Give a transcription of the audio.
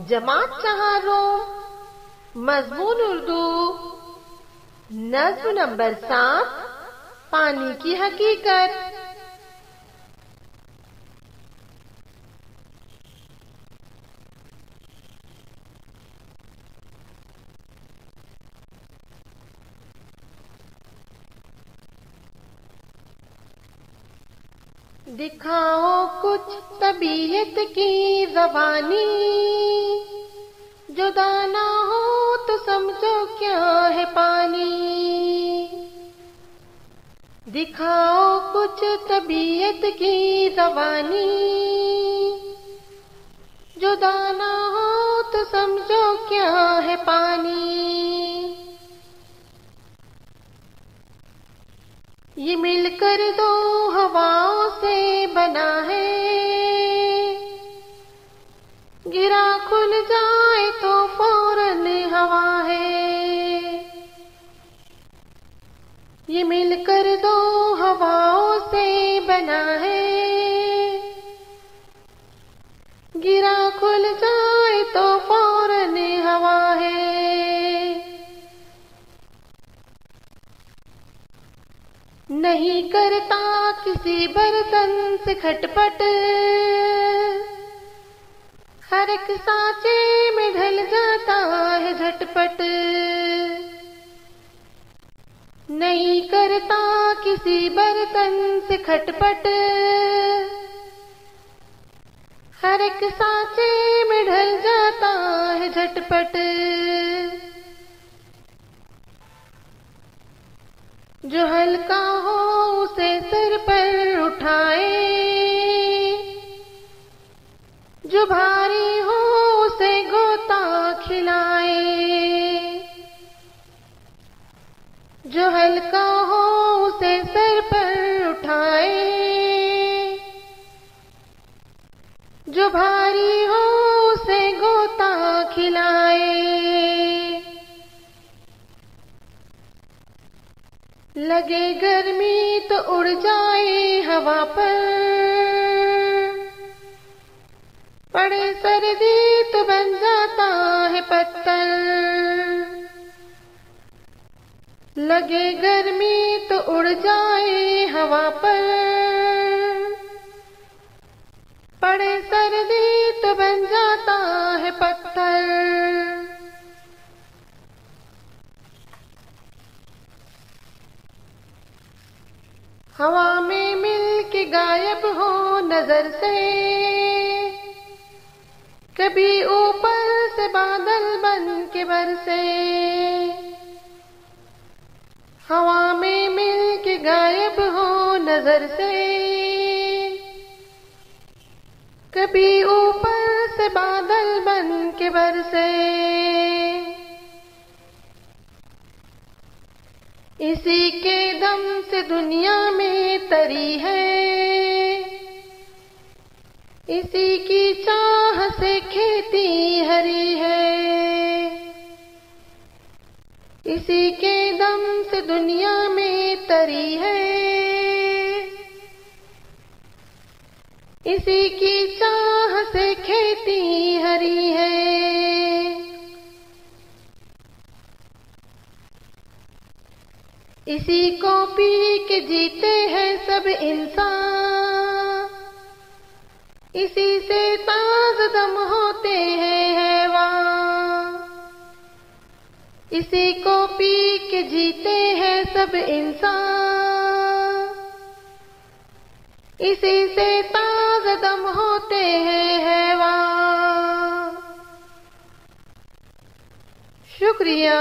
जमात चहारों मजमून उर्दू नज्म नंबर 7 पानी की हकीकत। दिखाओ कुछ तबीयत की रवानी, जो दाना हो तो समझो क्या है पानी। दिखाओ कुछ तबीयत की रवानी, जो दाना हो तो समझो क्या है पानी। ये मिलकर दो हवाओं से बना है, गिरा खुल जाए तो फौरन हवा है। ये मिलकर दो हवाओं से बना है, गिरा खुल जाए तो फौरन हवा है। नहीं करता किसी बर्तन से खटपट, हर एक सांचे में ढल जाता है झटपट। नहीं करता किसी बर्तन से खटपट, हर एक सांचे में ढल जाता है झटपट। जो हल्का हो उसे सिर पर उठाए, जो भारी हो उसे गोता खिलाए। जो हल्का हो उसे सिर पर उठाए, जो भारी हो उसे गोता खिलाए। लगे गर्मी तो उड़ जाए हवा पर, पड़े सर्दी तो बन जाता है पत्थर। लगे गर्मी तो उड़ जाए हवा पर, पड़े सर्दी तो बन जाता है पत्थर। हवा में मिल के गायब हो नजर से, कभी ऊपर से बादल बन के बरसे। हवा में मिल के गायब हो नजर से, कभी ऊपर से बादल बन के बरसे। इसी के दम से दुनिया में तरी है, इसी की चाह से खेती हरी है। इसी के दम से दुनिया में तरी है, इसी की चाह से खेती हरी है। इसी को पी के जीते हैं सब इंसान, इसी से ताज़दम होते हैं हैवान। इसी को पी के जीते हैं सब इंसान, इसी से ताज़दम होते हैं हैवान। शुक्रिया।